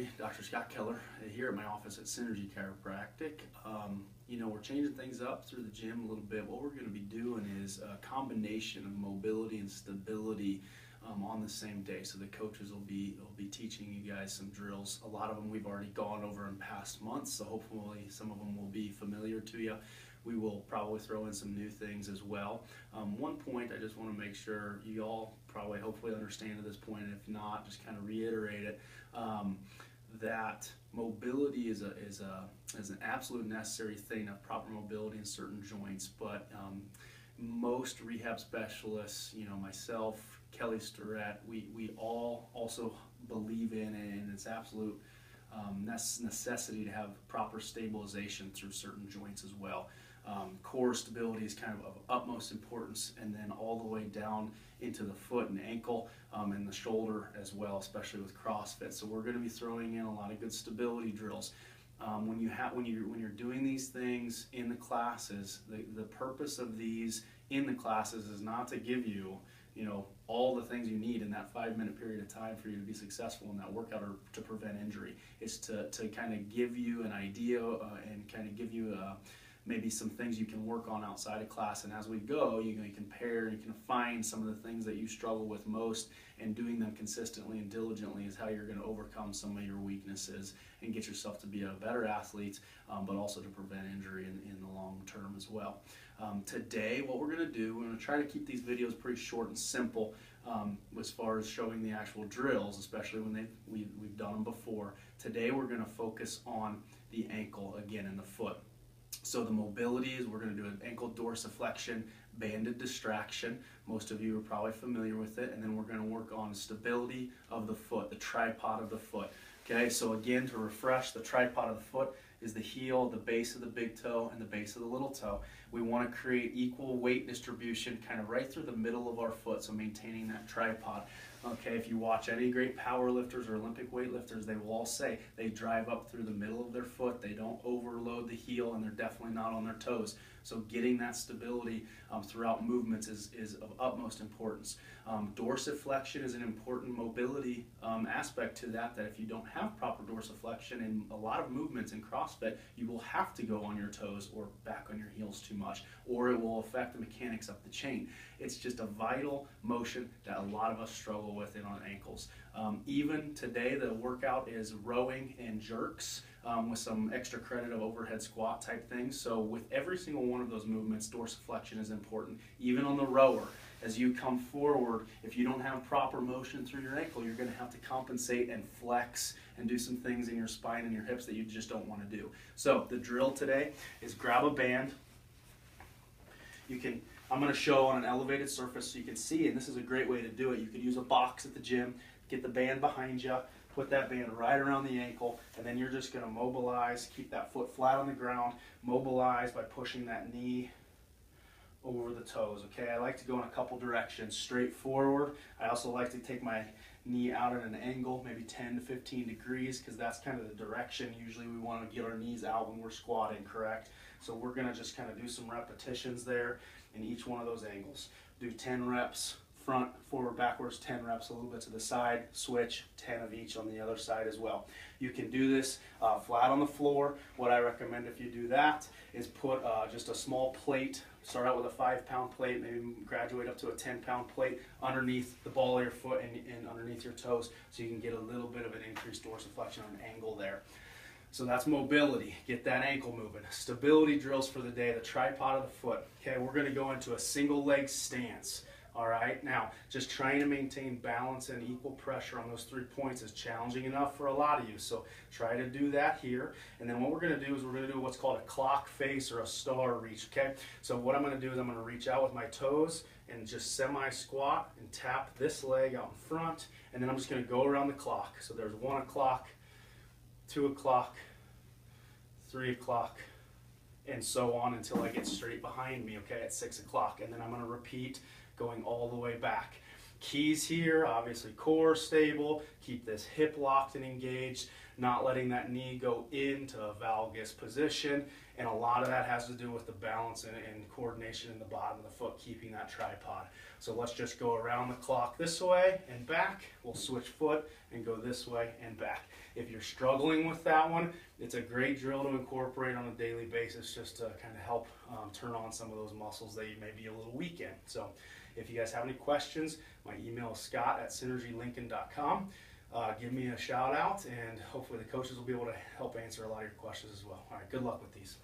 everybody. Dr. Scott Keller here at my office at Synergy Chiropractic. We're changing things up through the gym a little bit. What we're going to be doing is a combination of mobility and stability on the same day. So the coaches will be teaching you guys some drills. A lot of them we've already gone over in past months, so hopefully some of them will be familiar to you. We will probably throw in some new things as well. One point I just want to make sure you all probably hopefully understand at this point, and if not, just kind of reiterate it, that mobility is an absolute necessary thing, of proper mobility in certain joints, but most rehab specialists, myself, Kelly Starrett, we all also believe in it, and it's absolute necessity to have proper stabilization through certain joints as well. Core stability is kind of utmost importance, and then all the way down into the foot and ankle and the shoulder as well, especially with CrossFit. So we're going to be throwing in a lot of good stability drills. When you're doing these things in the classes, the purpose of these in the classes is not to give you all the things you need in that 5-minute period of time for you to be successful in that workout or to prevent injury. It's to kind of give you an idea and kind of give you maybe some things you can work on outside of class, and as we go, you can pair, you can find some of the things that you struggle with most, and doing them consistently and diligently is how you're going to overcome some of your weaknesses and get yourself to be a better athlete, but also to prevent injury in the long term as well. Today, what we're going to do, we're going to try to keep these videos pretty short and simple as far as showing the actual drills, especially when we've done them before. Today, we're going to focus on the ankle again and the foot. So the mobility is we're going to do an ankle dorsiflexion, banded distraction. Most of you are probably familiar with it. And then we're going to work on stability of the foot, the tripod of the foot. Okay, so again, to refresh, the tripod of the foot is the heel, the base of the big toe, and the base of the little toe. We want to create equal weight distribution kind of right through the middle of our foot, so maintaining that tripod. Okay, if you watch any great power lifters or Olympic weightlifters, they will all say they drive up through the middle of their foot, they don't overload the heel, and they're definitely not on their toes. So getting that stability throughout movements is of utmost importance. Dorsiflexion is an important mobility aspect to that if you don't have proper dorsiflexion in a lot of movements in CrossFit, you will have to go on your toes or back on your heels too much, or it will affect the mechanics of the chain. It's just a vital motion that a lot of us struggle with on ankles. Even today, the workout is rowing and jerks with some extra credit of overhead squat type things. So with every single one of those movements, dorsiflexion is important. Even on the rower, as you come forward, if you don't have proper motion through your ankle, you're going to have to compensate and flex and do some things in your spine and your hips that you just don't want to do. So the drill today is grab a band. I'm going to show on an elevated surface so you can see, and this is a great way to do it. You could use a box at the gym, get the band behind you, put that band right around the ankle, and then you're just going to mobilize, keep that foot flat on the ground, mobilize by pushing that knee over the toes. Okay, I like to go in a couple directions, straight forward. I also like to take my knee out at an angle, maybe 10 to 15 degrees, because that's kind of the direction usually we want to get our knees out when we're squatting, correct? So we're going to just kind of do some repetitions there in each one of those angles. Do 10 reps, front, forward, backwards, 10 reps, a little bit to the side, switch, 10 of each on the other side as well. You can do this flat on the floor. What I recommend if you do that is put just a small plate. Start out with a 5-pound plate, maybe graduate up to a 10-pound plate underneath the ball of your foot and underneath your toes, so you can get a little bit of an increased dorsiflexion on an angle there. So that's mobility, get that ankle moving. Stability drills for the day, the tripod of the foot. Okay, we're going to go into a single leg stance. All right, now just trying to maintain balance and equal pressure on those 3 points is challenging enough for a lot of you. So try to do that here. And then what we're going to do is we're going to do what's called a clock face or a star reach. Okay, so what I'm going to do is I'm going to reach out with my toes and just semi-squat and tap this leg out in front. And then I'm just going to go around the clock. So there's 1 o'clock, 2 o'clock, 3 o'clock, and so on until I get straight behind me, okay, at 6 o'clock. And then I'm going to repeat going all the way back. Keys here, obviously core stable, keep this hip locked and engaged. not letting that knee go into a valgus position, and a lot of that has to do with the balance and coordination in the bottom of the foot, keeping that tripod. So let's just go around the clock this way and back. We'll switch foot and go this way and back. If you're struggling with that one, it's a great drill to incorporate on a daily basis, just to kind of help turn on some of those muscles that you may be a little weak in. So if you guys have any questions, my email is scott@synergylincoln.com. Give me a shout out, and hopefully the coaches will be able to help answer a lot of your questions as well. All right, good luck with these.